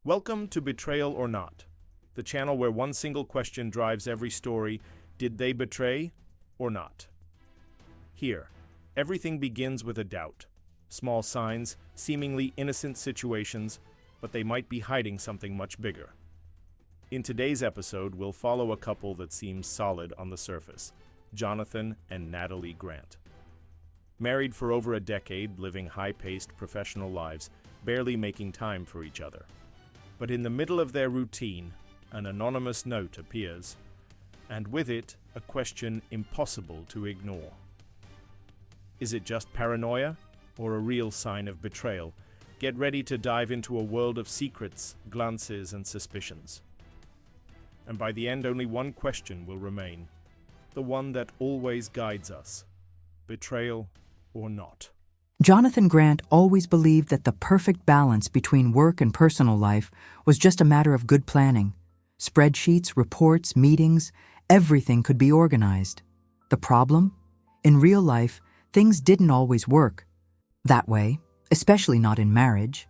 Welcome to Betrayal or Not, the channel where one single question drives every story: did they betray or not? Here, everything begins with a doubt. Small signs, seemingly innocent situations, but they might be hiding something much bigger. In today's episode, we'll follow a couple that seems solid on the surface: Jonathan and Natalie Grant. Married for over a decade, living high-paced professional lives, barely making time for each other. But in the middle of their routine, an anonymous note appears, and with it, a question impossible to ignore. Is it just paranoia, or a real sign of betrayal? Get ready to dive into a world of secrets, glances, and suspicions. And by the end, only one question will remain, the one that always guides us: betrayal or not. Jonathan Grant always believed that the perfect balance between work and personal life was just a matter of good planning. Spreadsheets, reports, meetings, everything could be organized. The problem? In real life, things didn't always work that way, especially not in marriage.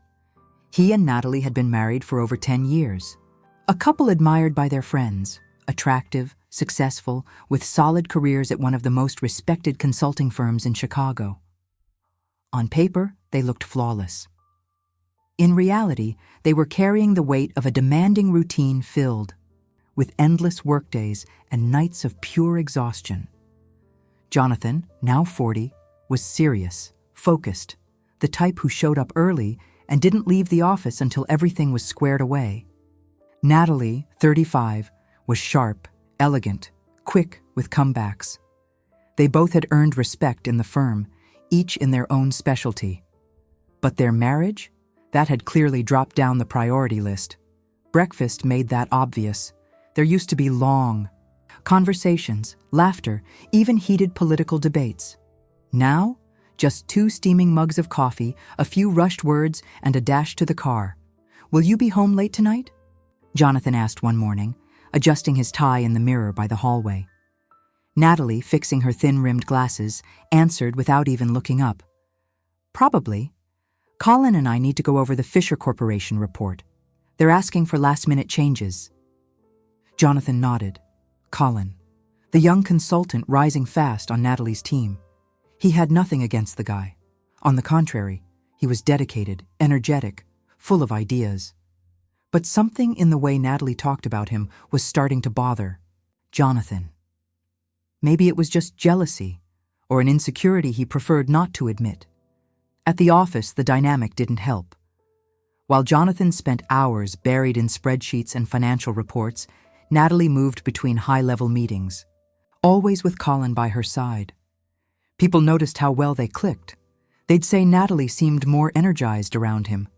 He and Natalie had been married for over 10 years. A couple admired by their friends, attractive, successful, with solid careers at one of the most respected consulting firms in Chicago. On paper, they looked flawless. In reality, they were carrying the weight of a demanding routine filled with endless workdays and nights of pure exhaustion. Jonathan, now 40, was serious, focused, the type who showed up early and didn't leave the office until everything was squared away. Natalie, 35, was sharp, elegant, quick with comebacks. They both had earned respect in the firm, each in their own specialty. But their marriage? That had clearly dropped down the priority list. Breakfast made that obvious. There used to be long conversations, laughter, even heated political debates. Now, just 2 steaming mugs of coffee, a few rushed words, and a dash to the car. "Will you be home late tonight?" Jonathan asked one morning, adjusting his tie in the mirror by the hallway. Natalie, fixing her thin-rimmed glasses, answered without even looking up. "Probably. Colin and I need to go over the Fisher Corporation report. They're asking for last-minute changes." Jonathan nodded. Colin, the young consultant rising fast on Natalie's team. He had nothing against the guy. On the contrary, he was dedicated, energetic, full of ideas. But something in the way Natalie talked about him was starting to bother Jonathan. Maybe it was just jealousy, or an insecurity he preferred not to admit. At the office, the dynamic didn't help. While Jonathan spent hours buried in spreadsheets and financial reports, Natalie moved between high-level meetings, always with Colin by her side. People noticed how well they clicked. They'd say Natalie seemed more energized around him.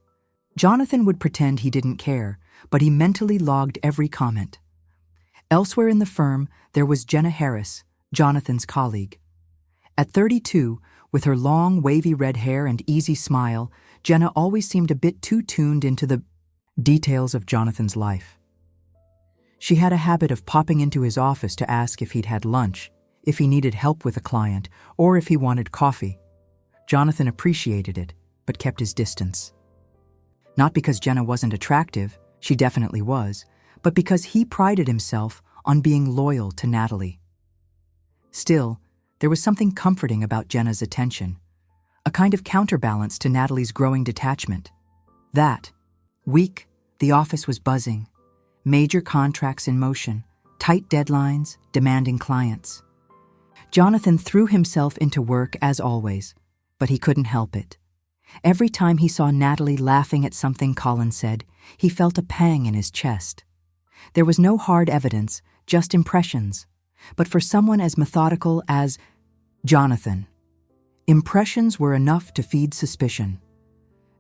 Jonathan would pretend he didn't care, but he mentally logged every comment. Elsewhere in the firm, there was Jenna Harris, Jonathan's colleague. At 32, with her long, wavy red hair and easy smile, Jenna always seemed a bit too tuned into the details of Jonathan's life. She had a habit of popping into his office to ask if he'd had lunch, if he needed help with a client, or if he wanted coffee. Jonathan appreciated it, but kept his distance. Not because Jenna wasn't attractive, she definitely was, but because he prided himself on being loyal to Natalie. Still, there was something comforting about Jenna's attention, a kind of counterbalance to Natalie's growing detachment. That week, the office was buzzing, major contracts in motion, tight deadlines, demanding clients. Jonathan threw himself into work as always, but he couldn't help it. Every time he saw Natalie laughing at something Colin said, he felt a pang in his chest. There was no hard evidence, just impressions. But for someone as methodical as Jonathan, impressions were enough to feed suspicion.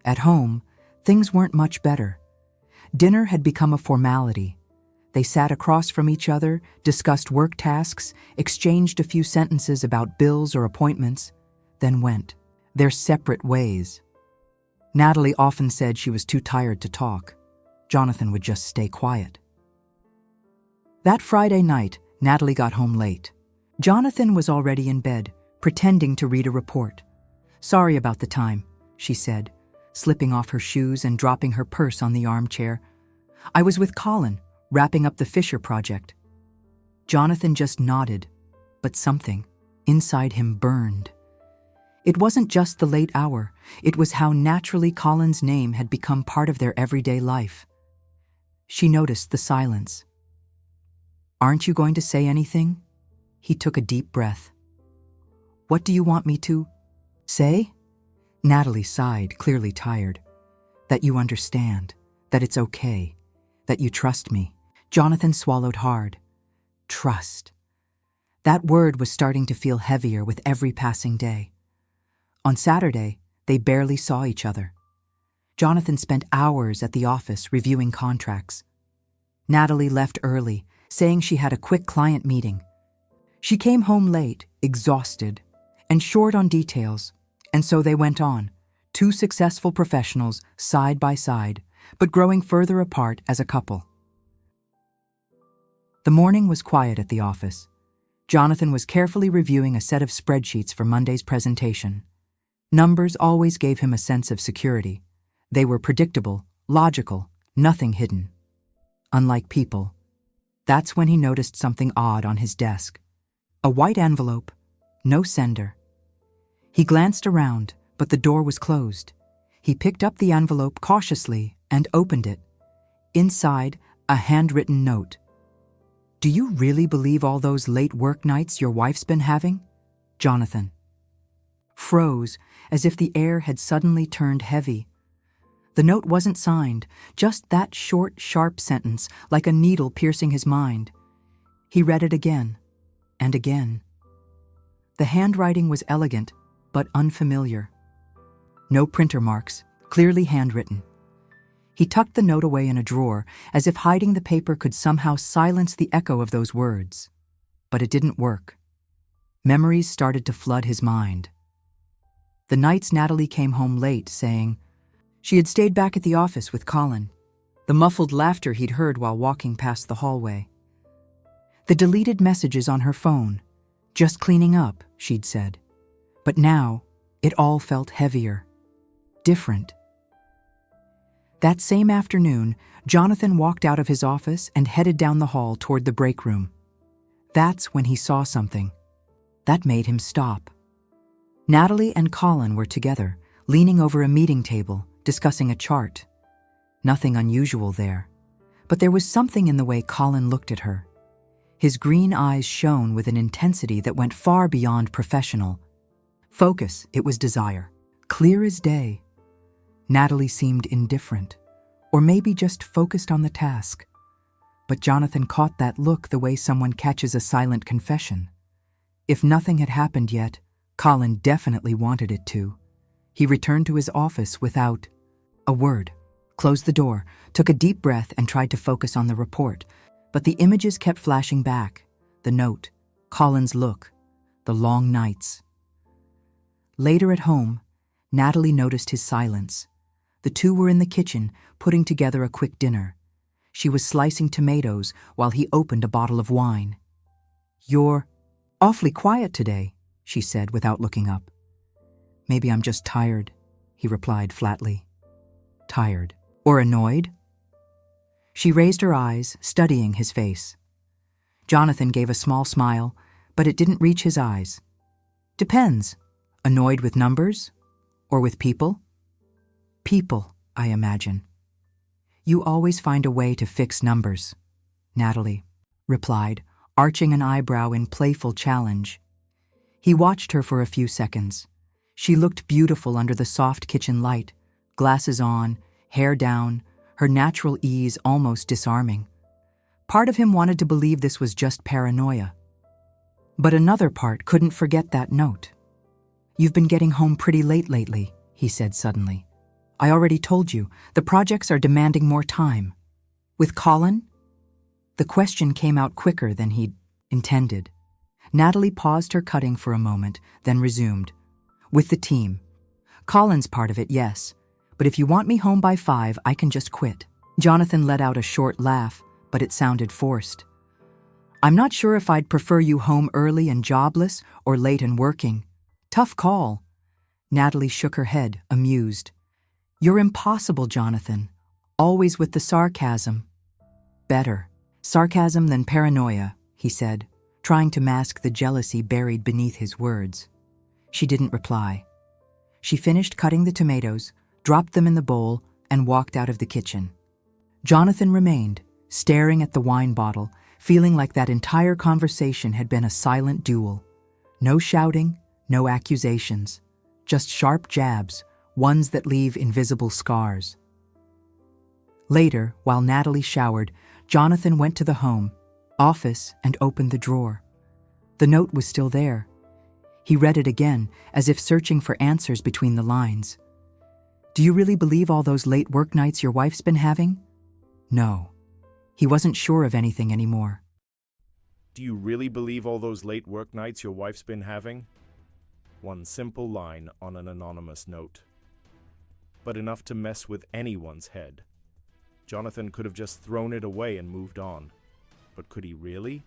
At home, things weren't much better. Dinner had become a formality. They sat across from each other, discussed work tasks, exchanged a few sentences about bills or appointments, then went their separate ways. Natalie often said she was too tired to talk. Jonathan would just stay quiet. That Friday night, Natalie got home late. Jonathan was already in bed, pretending to read a report. "Sorry about the time," she said, slipping off her shoes and dropping her purse on the armchair. I was with Colin, wrapping up the Fisher project. Jonathan just nodded, but something inside him burned. It wasn't just the late hour, it was how naturally Colin's name had become part of their everyday life. She noticed the silence. "Aren't you going to say anything?" He took a deep breath. "What do you want me to say?" Natalie sighed, clearly tired. "That you understand, that it's okay, that you trust me." Jonathan swallowed hard. Trust. That word was starting to feel heavier with every passing day. On Saturday, they barely saw each other. Jonathan spent hours at the office reviewing contracts. Natalie left early, saying she had a quick client meeting. She came home late, exhausted, and short on details, and so they went on, two successful professionals side by side, but growing further apart as a couple. The morning was quiet at the office. Jonathan was carefully reviewing a set of spreadsheets for Monday's presentation. Numbers always gave him a sense of security. They were predictable, logical, nothing hidden. Unlike people. That's when he noticed something odd on his desk. A white envelope, no sender. He glanced around, but the door was closed. He picked up the envelope cautiously and opened it. Inside, a handwritten note. "Do you really believe all those late work nights your wife's been having?" Jonathan froze, as if the air had suddenly turned heavy. The note wasn't signed, just that short, sharp sentence, like a needle piercing his mind. He read it again, and again. The handwriting was elegant, but unfamiliar. No printer marks, clearly handwritten. He tucked the note away in a drawer, as if hiding the paper could somehow silence the echo of those words. But it didn't work. Memories started to flood his mind. The nights Natalie came home late, saying she had stayed back at the office with Colin. The muffled laughter he'd heard while walking past the hallway. The deleted messages on her phone. "Just cleaning up," she'd said. But now, it all felt heavier. Different. That same afternoon, Jonathan walked out of his office and headed down the hall toward the break room. That's when he saw something. That made him stop. Natalie and Colin were together, leaning over a meeting table, discussing a chart. Nothing unusual there, but there was something in the way Colin looked at her. His green eyes shone with an intensity that went far beyond professional. Focus, it was desire. Clear as day. Natalie seemed indifferent, or maybe just focused on the task. But Jonathan caught that look the way someone catches a silent confession. If nothing had happened yet, Colin definitely wanted it to. He returned to his office without a word, closed the door, took a deep breath and tried to focus on the report. But the images kept flashing back. The note, Colin's look, the long nights. Later at home, Natalie noticed his silence. The two were in the kitchen, putting together a quick dinner. She was slicing tomatoes while he opened a bottle of wine. "You're awfully quiet today," she said without looking up. "Maybe I'm just tired," he replied flatly. Tired. Or annoyed? She raised her eyes, studying his face. Jonathan gave a small smile, but it didn't reach his eyes. "Depends. Annoyed with numbers? Or with people?" "People, I imagine." "You always find a way to fix numbers," Natalie replied, arching an eyebrow in playful challenge. He watched her for a few seconds. She looked beautiful under the soft kitchen light, glasses on, hair down, her natural ease almost disarming. Part of him wanted to believe this was just paranoia. But another part couldn't forget that note. "You've been getting home pretty late lately," he said suddenly. "I already told you, the projects are demanding more time." "With Colin?" The question came out quicker than he'd intended. Natalie paused her cutting for a moment, then resumed. "With the team. Colin's part of it, yes. But if you want me home by 5, I can just quit." Jonathan let out a short laugh, but it sounded forced. "I'm not sure if I'd prefer you home early and jobless or late and working. Tough call." Natalie shook her head, amused. "You're impossible, Jonathan. Always with the sarcasm. Better. Sarcasm than paranoia, he said, trying to mask the jealousy buried beneath his words. She didn't reply. She finished cutting the tomatoes, dropped them in the bowl, and walked out of the kitchen. Jonathan remained, staring at the wine bottle, feeling like that entire conversation had been a silent duel. No shouting, no accusations, just sharp jabs, ones that leave invisible scars. Later, while Natalie showered, Jonathan went to the home office and opened the drawer. The note was still there. He read it again, as if searching for answers between the lines. Do you really believe all those late work nights your wife's been having? No. He wasn't sure of anything anymore. Do you really believe all those late work nights your wife's been having? One simple line on an anonymous note. But enough to mess with anyone's head. Jonathan could have just thrown it away and moved on. But could he really?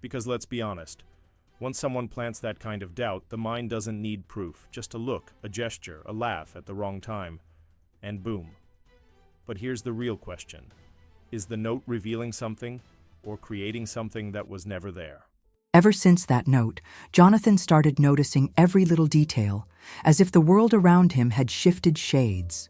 Because let's be honest, once someone plants that kind of doubt, the mind doesn't need proof, just a look, a gesture, a laugh at the wrong time, and boom. But here's the real question. Is the note revealing something, or creating something that was never there? Ever since that note, Jonathan started noticing every little detail, as if the world around him had shifted shades.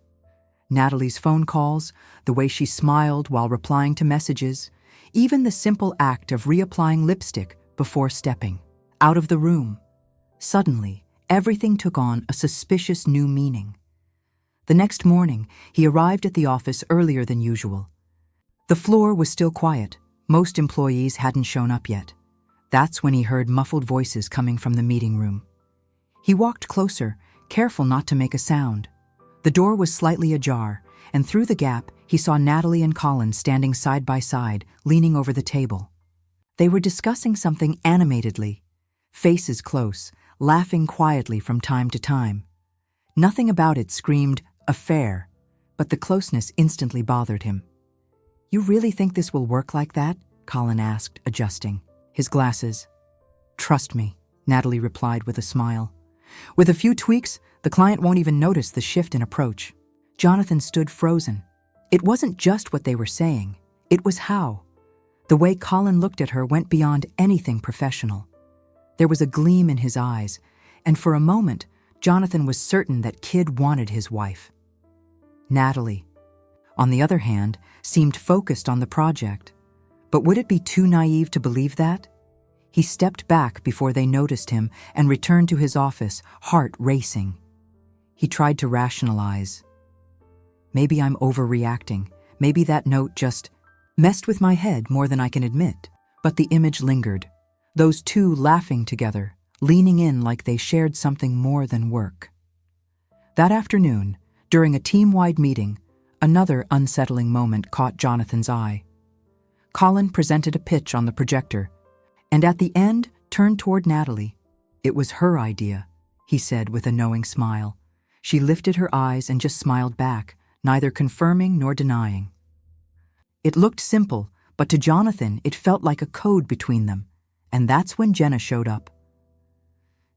Natalie's phone calls, the way she smiled while replying to messages, even the simple act of reapplying lipstick before stepping out of the room. Suddenly, everything took on a suspicious new meaning. The next morning, he arrived at the office earlier than usual. The floor was still quiet. Most employees hadn't shown up yet. That's when he heard muffled voices coming from the meeting room. He walked closer, careful not to make a sound. The door was slightly ajar, and through the gap, he saw Natalie and Colin standing side by side, leaning over the table. They were discussing something animatedly, faces close, laughing quietly from time to time. Nothing about it screamed affair, but the closeness instantly bothered him. You really think this will work like that? Colin asked, adjusting his glasses. Trust me, Natalie replied with a smile. With a few tweaks, the client won't even notice the shift in approach. Jonathan stood frozen. It wasn't just what they were saying, it was how. The way Colin looked at her went beyond anything professional. There was a gleam in his eyes, and for a moment, Jonathan was certain that Kid wanted his wife. Natalie, on the other hand, seemed focused on the project. But would it be too naive to believe that? He stepped back before they noticed him and returned to his office, heart racing. He tried to rationalize. Maybe I'm overreacting. Maybe that note just messed with my head more than I can admit. But the image lingered. Those two laughing together, leaning in like they shared something more than work. That afternoon, during a team-wide meeting, another unsettling moment caught Jonathan's eye. Colin presented a pitch on the projector, and at the end turned toward Natalie. It was her idea, he said with a knowing smile. She lifted her eyes and just smiled back, neither confirming nor denying. It looked simple, but to Jonathan it felt like a code between them, and that's when Jenna showed up.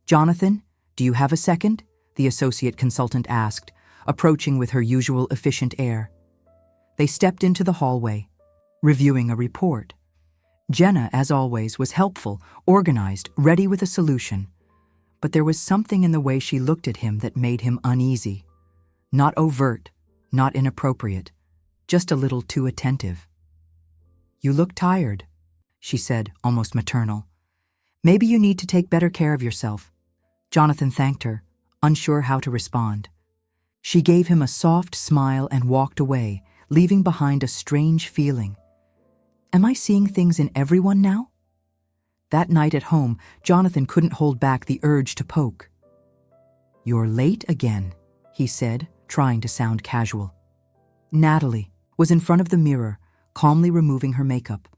Jonathan, do you have a second? The associate consultant asked, approaching with her usual efficient air. They stepped into the hallway, reviewing a report. Jenna, as always, was helpful, organized, ready with a solution. But there was something in the way she looked at him that made him uneasy. Not overt, not inappropriate, just a little too attentive. You look tired, she said, almost maternal. Maybe you need to take better care of yourself. Jonathan thanked her, unsure how to respond. She gave him a soft smile and walked away, leaving behind a strange feeling. Am I seeing things in everyone now? That night at home, Jonathan couldn't hold back the urge to poke. You're late again, he said, trying to sound casual. Natalie was in front of the mirror, calmly removing her makeup.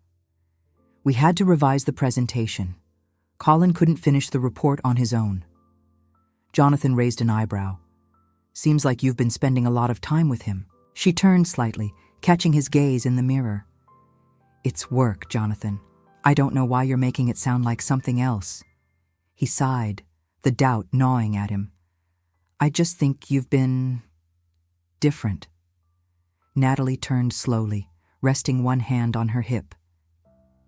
We had to revise the presentation. Colin couldn't finish the report on his own. Jonathan raised an eyebrow. Seems like you've been spending a lot of time with him. She turned slightly, catching his gaze in the mirror. It's work, Jonathan. I don't know why you're making it sound like something else. He sighed, the doubt gnawing at him. I just think you've been different. Natalie turned slowly, resting one hand on her hip.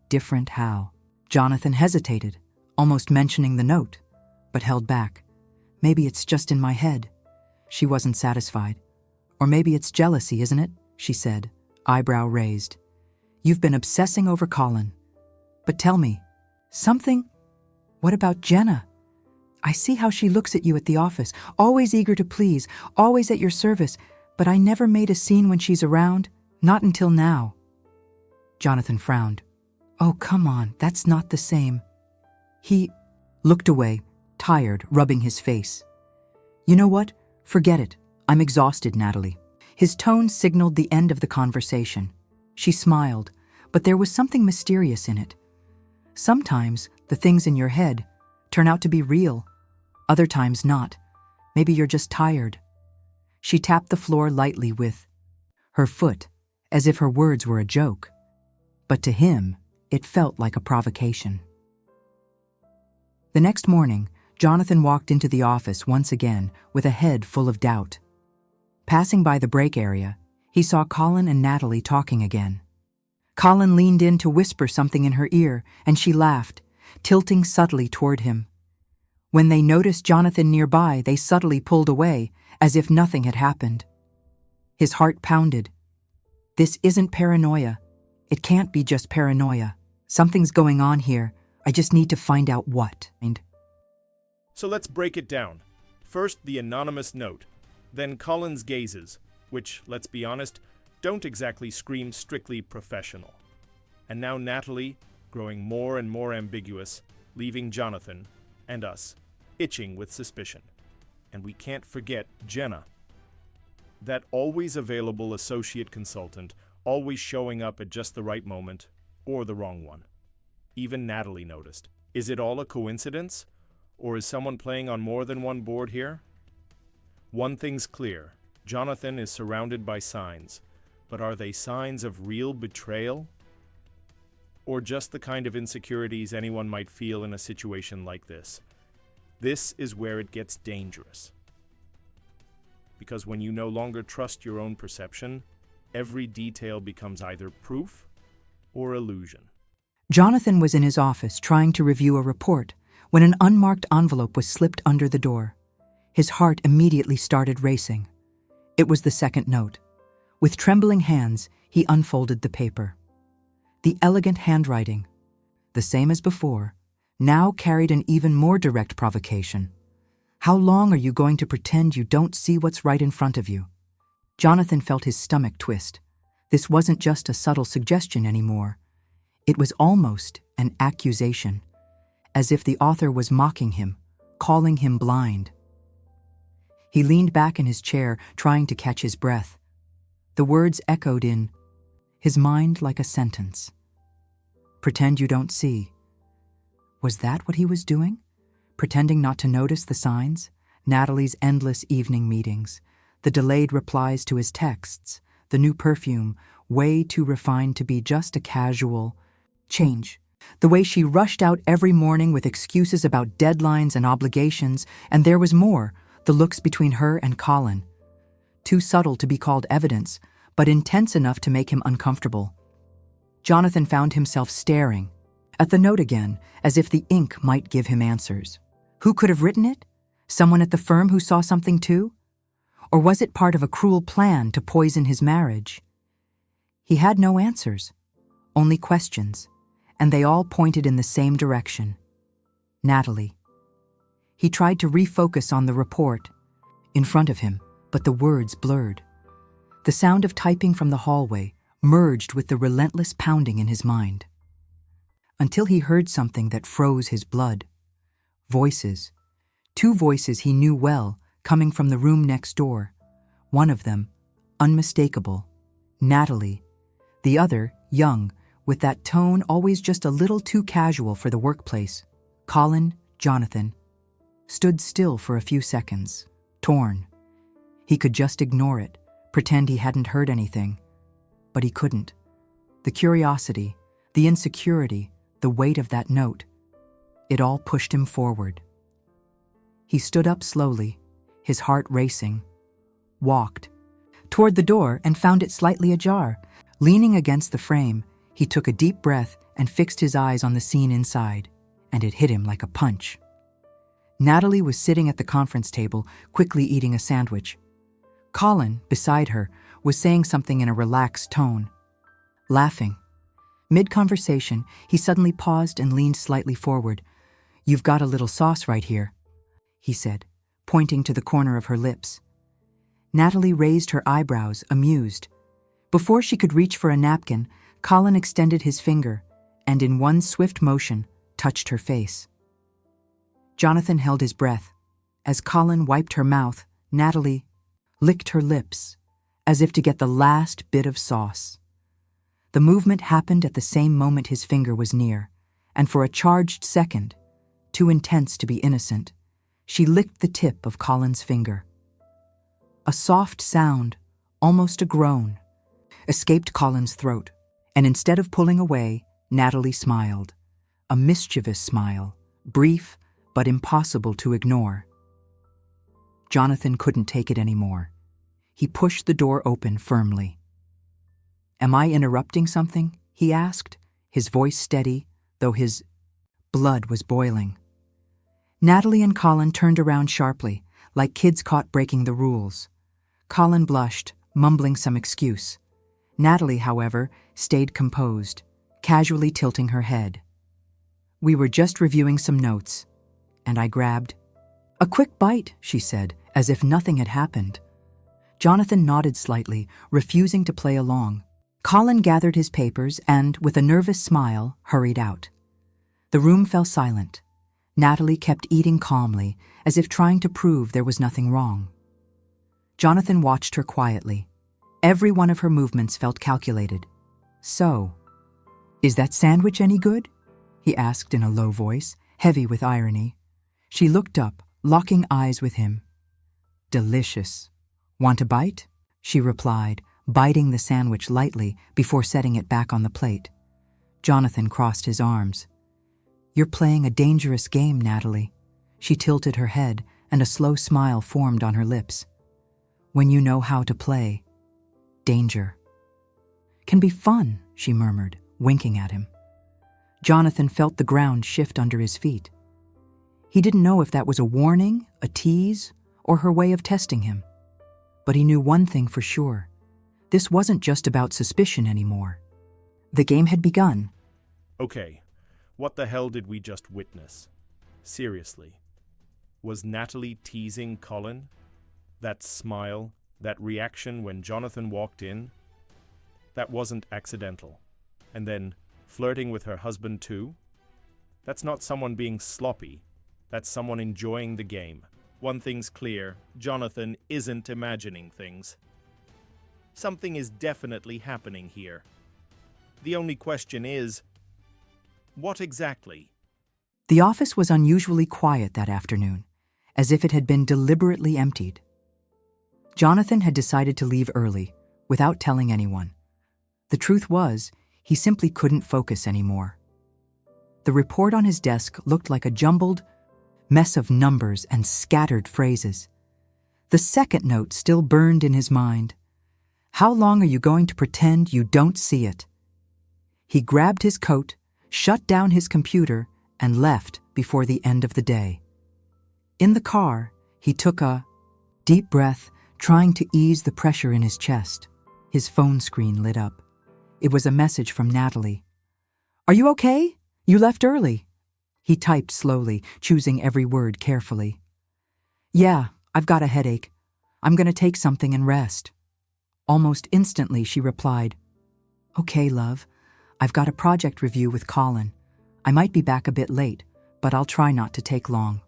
Different how? Jonathan hesitated, almost mentioning the note, but held back. Maybe it's just in my head. She wasn't satisfied. Or maybe it's jealousy, isn't it? She said, eyebrow raised. You've been obsessing over Colin. But tell me, something? What about Jenna? I see how she looks at you at the office, always eager to please, always at your service, but I never made a scene when she's around, not until now. Jonathan frowned. Oh, come on, that's not the same. He looked away, tired, rubbing his face. You know what? Forget it. I'm exhausted, Natalie. His tone signaled the end of the conversation. She smiled, but there was something mysterious in it. Sometimes the things in your head turn out to be real, other times not. Maybe you're just tired. She tapped the floor lightly with her foot, as if her words were a joke. But to him, it felt like a provocation. The next morning, Jonathan walked into the office once again with a head full of doubt. Passing by the break area, he saw Colin and Natalie talking again. Colin leaned in to whisper something in her ear, and she laughed, tilting subtly toward him. When they noticed Jonathan nearby, they subtly pulled away, as if nothing had happened. His heart pounded. This isn't paranoia. It can't be just paranoia. Something's going on here. I just need to find out what. So let's break it down. First, the anonymous note. Then Colin's gazes, which, let's be honest, don't exactly scream strictly professional. And now Natalie, growing more and more ambiguous, leaving Jonathan, and us, itching with suspicion. And we can't forget Jenna. That always available associate consultant, always showing up at just the right moment, or the wrong one. Even Natalie noticed. Is it all a coincidence? Or is someone playing on more than one board here? One thing's clear. Jonathan is surrounded by signs. But are they signs of real betrayal? Or just the kind of insecurities anyone might feel in a situation like this? This is where it gets dangerous. Because when you no longer trust your own perception, every detail becomes either proof or illusion. Jonathan was in his office trying to review a report when an unmarked envelope was slipped under the door. His heart immediately started racing. It was the second note. With trembling hands, he unfolded the paper. The elegant handwriting, the same as before, now carried an even more direct provocation. How long are you going to pretend you don't see what's right in front of you? Jonathan felt his stomach twist. This wasn't just a subtle suggestion anymore. It was almost an accusation, as if the author was mocking him, calling him blind. He leaned back in his chair, trying to catch his breath. The words echoed in his mind like a sentence. Pretend you don't see. Was that what he was doing? Pretending not to notice the signs? Natalie's endless evening meetings, the delayed replies to his texts, the new perfume, way too refined to be just a casual change. The way she rushed out every morning with excuses about deadlines and obligations, and there was more, the looks between her and Colin. Too subtle to be called evidence, but intense enough to make him uncomfortable. Jonathan found himself staring at the note again, as if the ink might give him answers. Who could have written it? Someone at the firm who saw something too? Or was it part of a cruel plan to poison his marriage? He had no answers, only questions, and they all pointed in the same direction. Natalie. He tried to refocus on the report in front of him, but the words blurred. The sound of typing from the hallway merged with the relentless pounding in his mind. Until he heard something that froze his blood. Voices. 2 voices he knew well, coming from the room next door. One of them, unmistakable, Natalie. The other, young, with that tone always just a little too casual for the workplace. Colin, Jonathan, stood still for a few seconds, torn. He could just ignore it, pretend he hadn't heard anything. But he couldn't. The curiosity, the insecurity, the weight of that note, it all pushed him forward. He stood up slowly, his heart racing, walked toward the door and found it slightly ajar. Leaning against the frame, he took a deep breath and fixed his eyes on the scene inside, and it hit him like a punch. Natalie was sitting at the conference table, quickly eating a sandwich. Colin, beside her, was saying something in a relaxed tone, laughing. Mid-conversation, he suddenly paused and leaned slightly forward. "You've got a little sauce right here," he said, pointing to the corner of her lips. Natalie raised her eyebrows, amused. Before she could reach for a napkin, Colin extended his finger and, in one swift motion, touched her face. Jonathan held his breath. As Colin wiped her mouth, Natalie licked her lips, as if to get the last bit of sauce. The movement happened at the same moment his finger was near, and for a charged second, too intense to be innocent, she licked the tip of Colin's finger. A soft sound, almost a groan, escaped Colin's throat, and instead of pulling away, Natalie smiled. A mischievous smile, brief but impossible to ignore. Jonathan couldn't take it anymore. He pushed the door open firmly. "Am I interrupting something?" he asked, his voice steady, though his blood was boiling. Natalie and Colin turned around sharply, like kids caught breaking the rules. Colin blushed, mumbling some excuse. Natalie, however, stayed composed, casually tilting her head. "We were just reviewing some notes," and I grabbed. "A quick bite," she said, as if nothing had happened. Jonathan nodded slightly, refusing to play along. Colin gathered his papers and, with a nervous smile, hurried out. The room fell silent. Natalie kept eating calmly, as if trying to prove there was nothing wrong. Jonathan watched her quietly. Every one of her movements felt calculated. "So, is that sandwich any good?" he asked in a low voice, heavy with irony. She looked up, locking eyes with him. "Delicious. Want a bite?" she replied, biting the sandwich lightly before setting it back on the plate. Jonathan crossed his arms. "You're playing a dangerous game, Natalie." She tilted her head, and a slow smile formed on her lips. "When you know how to play, danger can be fun," she murmured, winking at him. Jonathan felt the ground shift under his feet. He didn't know if that was a warning, a tease, or her way of testing him. But he knew one thing for sure. This wasn't just about suspicion anymore. The game had begun. Okay, what the hell did we just witness? Seriously. Was Natalie teasing Colin? That smile, that reaction when Jonathan walked in? That wasn't accidental. And then, flirting with her husband too? That's not someone being sloppy. That's someone enjoying the game. One thing's clear, Jonathan isn't imagining things. Something is definitely happening here. The only question is, what exactly? The office was unusually quiet that afternoon, as if it had been deliberately emptied. Jonathan had decided to leave early, without telling anyone. The truth was, he simply couldn't focus anymore. The report on his desk looked like a jumbled mess of numbers and scattered phrases. The second note still burned in his mind. How long are you going to pretend you don't see it? He grabbed his coat, shut down his computer, and left before the end of the day. In the car, he took a deep breath, trying to ease the pressure in his chest. His phone screen lit up. It was a message from Natalie. "Are you okay? You left early." He typed slowly, choosing every word carefully. "Yeah, I've got a headache. I'm going to take something and rest." Almost instantly, she replied, "Okay, love. I've got a project review with Colin. I might be back a bit late, but I'll try not to take long."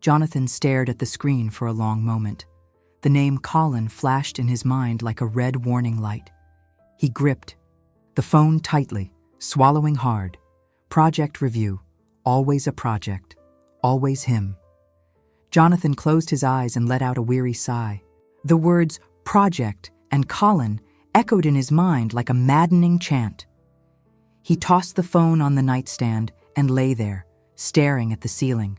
Jonathan stared at the screen for a long moment. The name Colin flashed in his mind like a red warning light. He gripped the phone tightly, swallowing hard. Project review, always a project, always him. Jonathan closed his eyes and let out a weary sigh. The words project and Colin echoed in his mind like a maddening chant. He tossed the phone on the nightstand and lay there, staring at the ceiling.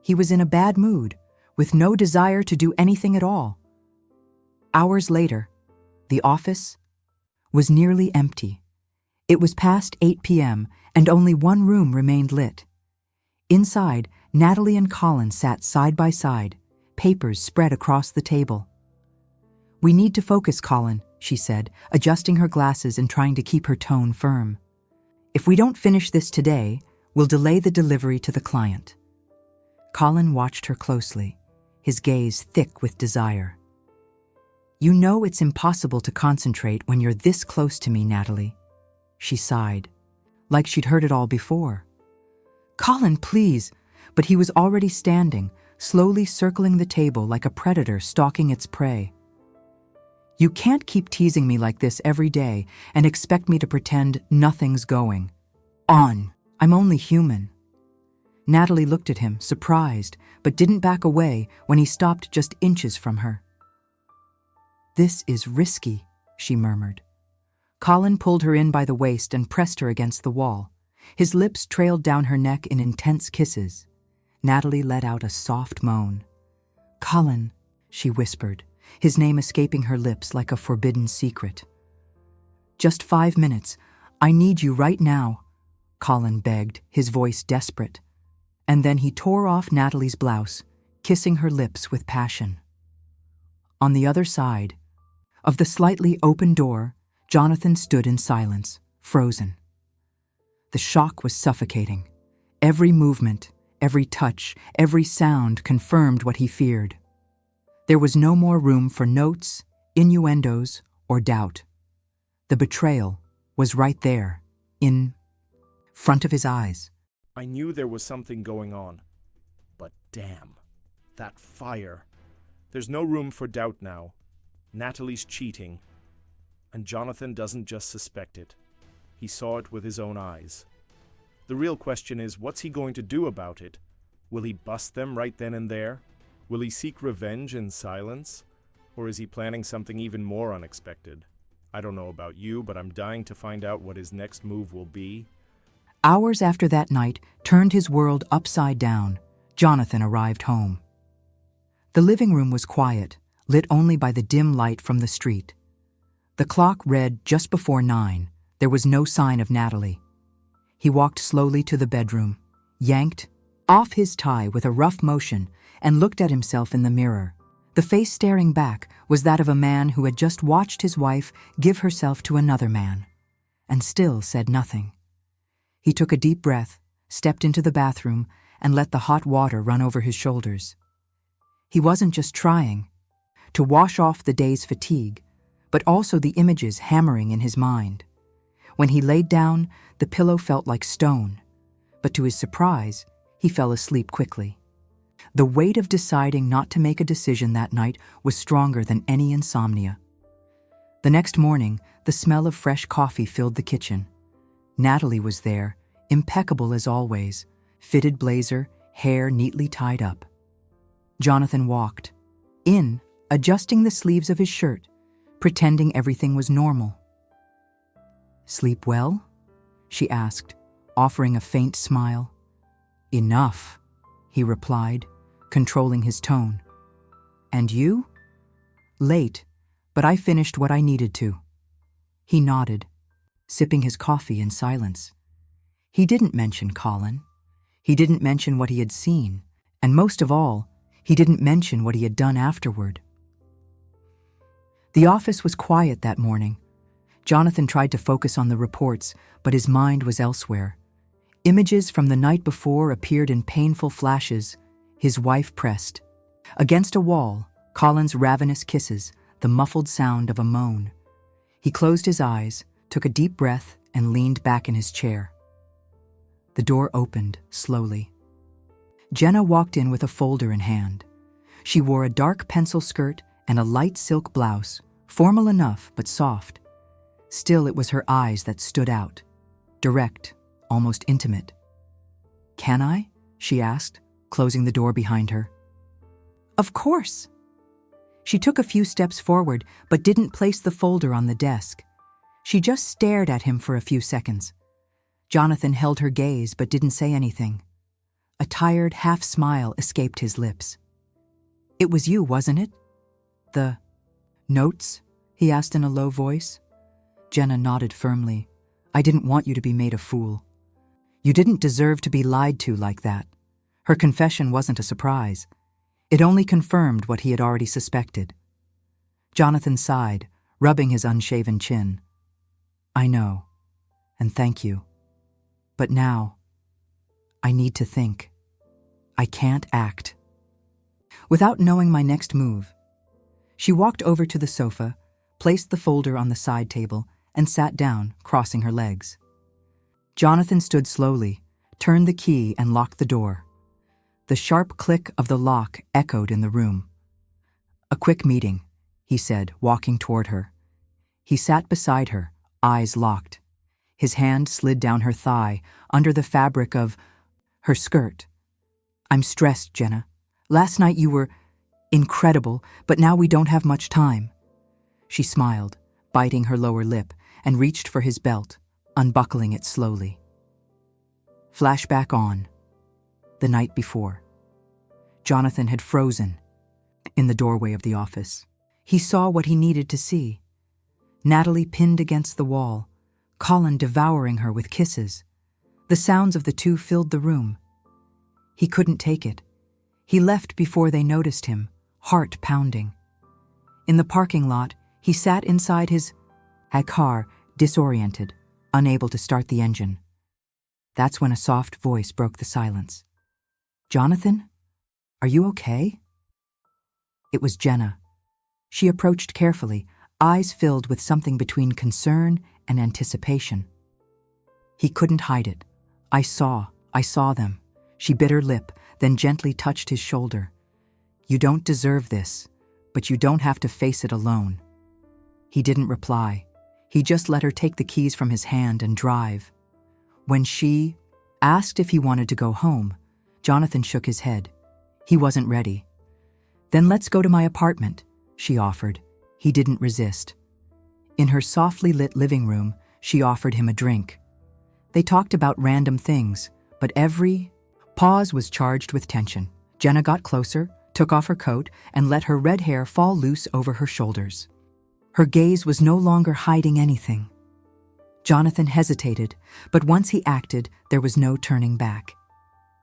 He was in a bad mood, with no desire to do anything at all. Hours later, the office was nearly empty. It was past 8 p.m., and only one room remained lit. Inside, Natalie and Colin sat side by side, papers spread across the table. "We need to focus, Colin," she said, adjusting her glasses and trying to keep her tone firm. "If we don't finish this today, we'll delay the delivery to the client." Colin watched her closely, his gaze thick with desire. "You know it's impossible to concentrate when you're this close to me, Natalie." She sighed, like she'd heard it all before. "Colin, please!" But he was already standing, slowly circling the table like a predator stalking its prey. "You can't keep teasing me like this every day and expect me to pretend nothing's going on. I'm only human." Natalie looked at him, surprised, but didn't back away when he stopped just inches from her. "This is risky," she murmured. Colin pulled her in by the waist and pressed her against the wall. His lips trailed down her neck in intense kisses. Natalie let out a soft moan. "Colin," she whispered, his name escaping her lips like a forbidden secret. "Just 5 minutes. I need you right now," Colin begged, his voice desperate. And then he tore off Natalie's blouse, kissing her lips with passion. On the other side of the slightly open door, Jonathan stood in silence, frozen. The shock was suffocating. Every movement, every touch, every sound confirmed what he feared. There was no more room for notes, innuendos, or doubt. The betrayal was right there, in front of his eyes. I knew there was something going on. But damn, that fire. There's no room for doubt now. Natalie's cheating. And Jonathan doesn't just suspect it. He saw it with his own eyes. The real question is, what's he going to do about it? Will he bust them right then and there? Will he seek revenge in silence? Or is he planning something even more unexpected? I don't know about you, but I'm dying to find out what his next move will be. Hours after that night turned his world upside down, Jonathan arrived home. The living room was quiet, lit only by the dim light from the street. The clock read just before 9. There was no sign of Natalie. He walked slowly to the bedroom, yanked off his tie with a rough motion, and looked at himself in the mirror. The face staring back was that of a man who had just watched his wife give herself to another man, and still said nothing. He took a deep breath, stepped into the bathroom, and let the hot water run over his shoulders. He wasn't just trying to wash off the day's fatigue, but also the images hammering in his mind. When he laid down, the pillow felt like stone, but to his surprise, he fell asleep quickly. The weight of deciding not to make a decision that night was stronger than any insomnia. The next morning, the smell of fresh coffee filled the kitchen. Natalie was there, impeccable as always, fitted blazer, hair neatly tied up. Jonathan walked in, adjusting the sleeves of his shirt, pretending everything was normal. "Sleep well?" she asked, offering a faint smile. "Enough," he replied, controlling his tone. "And you?" "Late, but I finished what I needed to." He nodded, sipping his coffee in silence. He didn't mention Colin. He didn't mention what he had seen, and most of all, he didn't mention what he had done afterward. The office was quiet that morning. Jonathan tried to focus on the reports, but his mind was elsewhere. Images from the night before appeared in painful flashes, his wife pressed against a wall, Colin's ravenous kisses, the muffled sound of a moan. He closed his eyes, took a deep breath, and leaned back in his chair. The door opened slowly. Jenna walked in with a folder in hand. She wore a dark pencil skirt and a light silk blouse, formal enough but soft. Still, it was her eyes that stood out, direct, almost intimate. "Can I?" she asked, closing the door behind her. "Of course." She took a few steps forward but didn't place the folder on the desk. She just stared at him for a few seconds. Jonathan held her gaze but didn't say anything. A tired half-smile escaped his lips. "It was you, wasn't it?" "The notes?" he asked in a low voice. Jenna nodded firmly. I didn't want you to be made a fool. You didn't deserve to be lied to like that. Her confession wasn't a surprise. It only confirmed what he had already suspected. Jonathan sighed, rubbing his unshaven chin. I know, and thank you. But now, I need to think. I can't act. Without knowing my next move, she walked over to the sofa, placed the folder on the side table, and sat down, crossing her legs. Jonathan stood slowly, turned the key, and locked the door. The sharp click of the lock echoed in the room. A quick meeting, he said, walking toward her. He sat beside her, eyes locked. His hand slid down her thigh, under the fabric of her skirt. I'm stressed, Jenna. Last night you were incredible, but now we don't have much time. She smiled, biting her lower lip, and reached for his belt, unbuckling it slowly. Flashback on. The night before. Jonathan had frozen in the doorway of the office. He saw what he needed to see. Natalie pinned against the wall, Colin devouring her with kisses. The sounds of the two filled the room. He couldn't take it. He left before they noticed him, heart pounding. In the parking lot, he sat inside his car, disoriented, unable to start the engine. That's when a soft voice broke the silence. Jonathan? Are you okay? It was Jenna. She approached carefully, eyes filled with something between concern and anticipation. He couldn't hide it. I saw them. She bit her lip, then gently touched his shoulder. You don't deserve this, but you don't have to face it alone. He didn't reply. He just let her take the keys from his hand and drive. When she asked if he wanted to go home, Jonathan shook his head. He wasn't ready. Then let's go to my apartment, she offered. He didn't resist. In her softly lit living room, she offered him a drink. They talked about random things, but every pause was charged with tension. Jenna got closer, took off her coat, and let her red hair fall loose over her shoulders. Her gaze was no longer hiding anything. Jonathan hesitated, but once he acted, there was no turning back.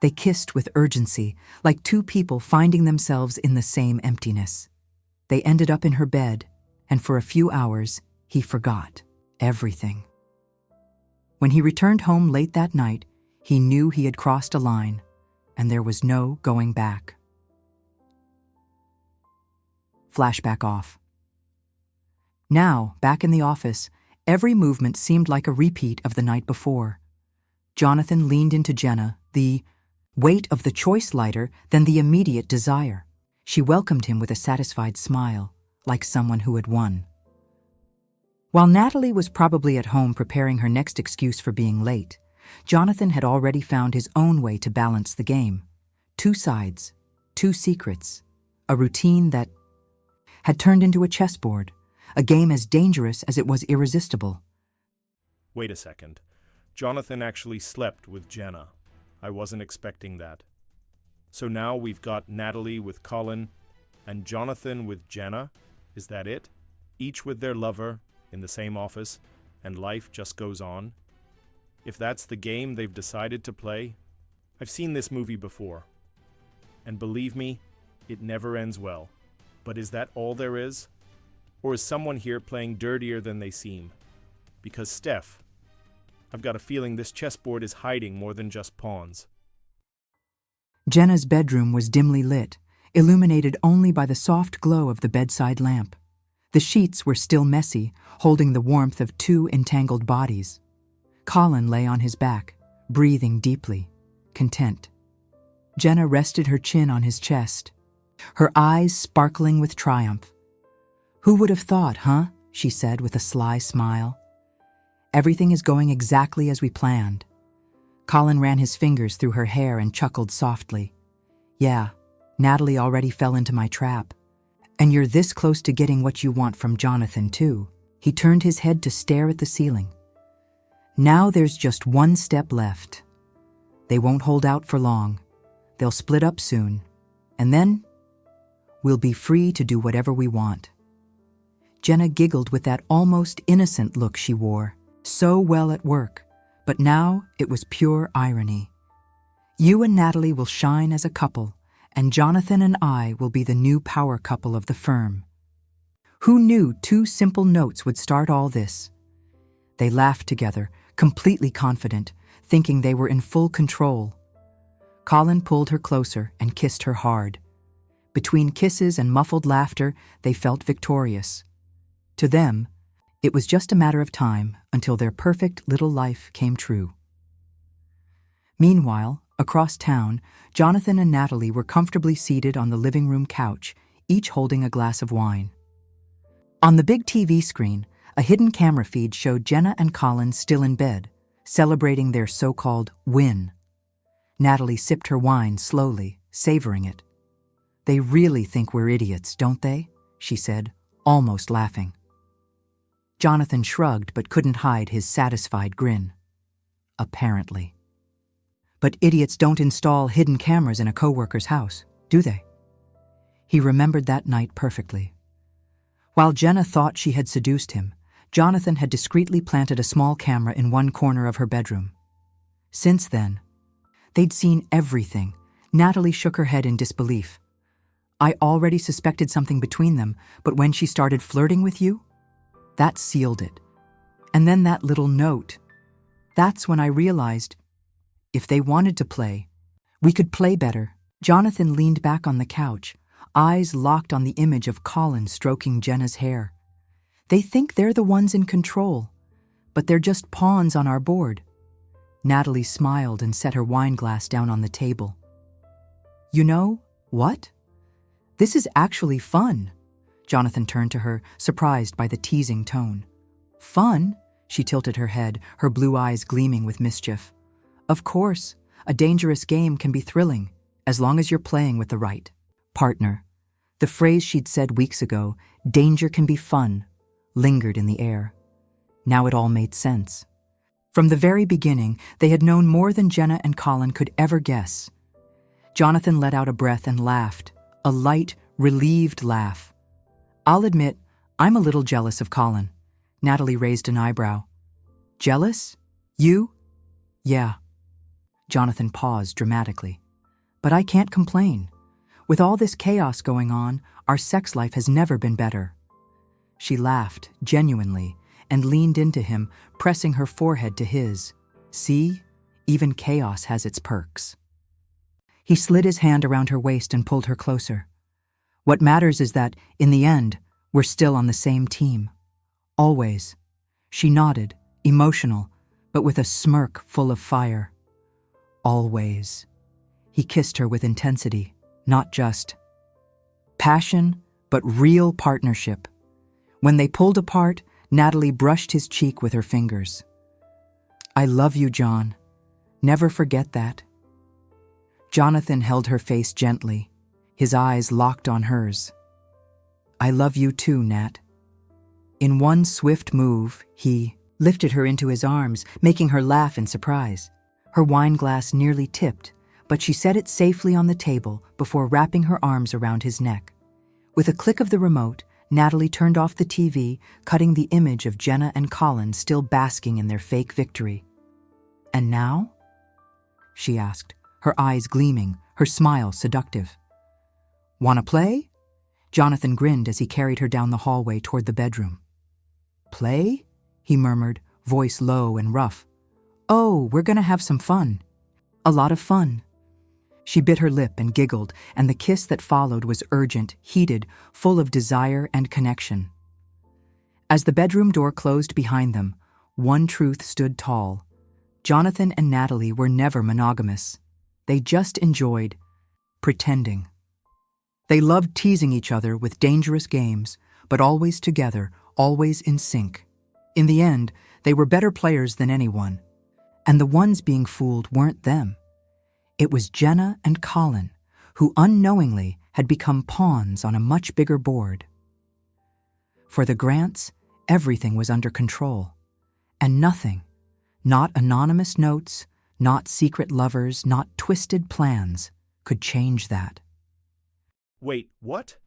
They kissed with urgency, like two people finding themselves in the same emptiness. They ended up in her bed, and for a few hours, he forgot everything. When he returned home late that night, he knew he had crossed a line, and there was no going back. Flashback off. Now, back in the office, every movement seemed like a repeat of the night before. Jonathan leaned into Jenna, the weight of the choice lighter than the immediate desire. She welcomed him with a satisfied smile, like someone who had won. While Natalie was probably at home preparing her next excuse for being late, Jonathan had already found his own way to balance the game. 2 sides, 2 secrets, a routine that had turned into a chessboard, a game as dangerous as it was irresistible. Wait a second. Jonathan actually slept with Jenna. I wasn't expecting that. So now we've got Natalie with Colin and Jonathan with Jenna. Is that it? Each with their lover in the same office, and life just goes on? If that's the game they've decided to play, I've seen this movie before. And believe me, it never ends well. But is that all there is? Or is someone here playing dirtier than they seem? Because Steph, I've got a feeling this chessboard is hiding more than just pawns. Jenna's bedroom was dimly lit, illuminated only by the soft glow of the bedside lamp. The sheets were still messy, holding the warmth of 2 entangled bodies. Colin lay on his back, breathing deeply, content. Jenna rested her chin on his chest, her eyes sparkling with triumph. Who would have thought, huh? She said with a sly smile. Everything is going exactly as we planned. Colin ran his fingers through her hair and chuckled softly. Yeah, Natalie already fell into my trap. And you're this close to getting what you want from Jonathan, too. He turned his head to stare at the ceiling. Now there's just 1 step left. They won't hold out for long. They'll split up soon. And then, we'll be free to do whatever we want. Jenna giggled with that almost innocent look she wore, so well at work, but now it was pure irony. You and Natalie will shine as a couple, and Jonathan and I will be the new power couple of the firm. Who knew 2 simple notes would start all this? They laughed together, completely confident, thinking they were in full control. Colin pulled her closer and kissed her hard. Between kisses and muffled laughter, they felt victorious. To them, it was just a matter of time until their perfect little life came true. Meanwhile, across town, Jonathan and Natalie were comfortably seated on the living room couch, each holding a glass of wine. On the big TV screen, a hidden camera feed showed Jenna and Colin still in bed, celebrating their so-called win. Natalie sipped her wine slowly, savoring it. "They really think we're idiots, don't they?" she said, almost laughing. Jonathan shrugged but couldn't hide his satisfied grin. Apparently. But idiots don't install hidden cameras in a coworker's house, do they? He remembered that night perfectly. While Jenna thought she had seduced him, Jonathan had discreetly planted a small camera in one corner of her bedroom. Since then, they'd seen everything. Natalie shook her head in disbelief. "I already suspected something between them, but when she started flirting with you, that sealed it. And then that little note. That's when I realized, if they wanted to play, we could play better." Jonathan leaned back on the couch, eyes locked on the image of Colin stroking Jenna's hair. "They think they're the ones in control, but they're just pawns on our board." Natalie smiled and set her wine glass down on the table. "You know what? This is actually fun." Jonathan turned to her, surprised by the teasing tone. "Fun?" She tilted her head, her blue eyes gleaming with mischief. "Of course, a dangerous game can be thrilling, as long as you're playing with the right partner." The phrase she'd said weeks ago, "danger can be fun," lingered in the air. Now it all made sense. From the very beginning, they had known more than Jenna and Colin could ever guess. Jonathan let out a breath and laughed, a light, relieved laugh. "I'll admit, I'm a little jealous of Colin." Natalie raised an eyebrow. "Jealous? You?" "Yeah." Jonathan paused dramatically. "But I can't complain. With all this chaos going on, our sex life has never been better." She laughed, genuinely, and leaned into him, pressing her forehead to his. "See? Even chaos has its perks." He slid his hand around her waist and pulled her closer. "What matters is that, in the end, we're still on the same team. Always." She nodded, emotional, but with a smirk full of fire. "Always." He kissed her with intensity, not just passion, but real partnership. When they pulled apart, Natalie brushed his cheek with her fingers. "I love you, John. Never forget that." Jonathan held her face gently, his eyes locked on hers. "I love you too, Nat." In one swift move, he lifted her into his arms, making her laugh in surprise. Her wine glass nearly tipped, but she set it safely on the table before wrapping her arms around his neck. With a click of the remote, Natalie turned off the TV, cutting the image of Jenna and Colin still basking in their fake victory. "And now?" she asked, her eyes gleaming, her smile seductive. "Wanna play?" Jonathan grinned as he carried her down the hallway toward the bedroom. "Play?" he murmured, voice low and rough. "Oh, we're gonna have some fun. A lot of fun." She bit her lip and giggled, and the kiss that followed was urgent, heated, full of desire and connection. As the bedroom door closed behind them, one truth stood tall. Jonathan and Natalie were never monogamous. They just enjoyed pretending. They loved teasing each other with dangerous games, but always together, always in sync. In the end, they were better players than anyone. And the ones being fooled weren't them. It was Jenna and Colin, who unknowingly had become pawns on a much bigger board. For the Grants, everything was under control. And nothing, not anonymous notes, not secret lovers, not twisted plans, could change that. Wait, what?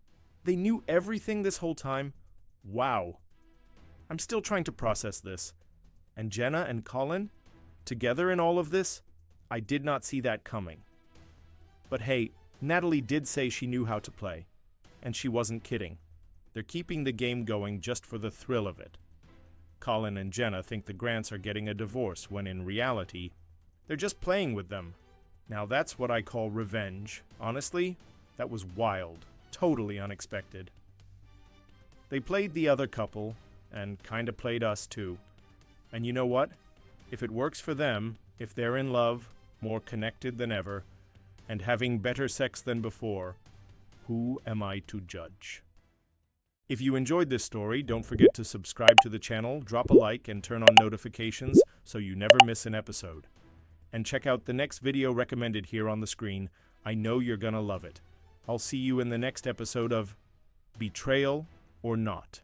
They knew everything this whole time? Wow. I'm still trying to process this. And Jenna and Colin? Together in all of this? I did not see that coming. But hey, Natalie did say she knew how to play. And she wasn't kidding. They're keeping the game going just for the thrill of it. Colin and Jenna think the Grants are getting a divorce when in reality, they're just playing with them. Now that's what I call revenge. Honestly, that was wild. Totally unexpected. They played the other couple, and kinda played us too. And you know what? If it works for them, if they're in love, more connected than ever, and having better sex than before, who am I to judge? If you enjoyed this story, don't forget to subscribe to the channel, drop a like, and turn on notifications so you never miss an episode. And check out the next video recommended here on the screen. I know you're gonna love it. I'll see you in the next episode of Betrayal or Not.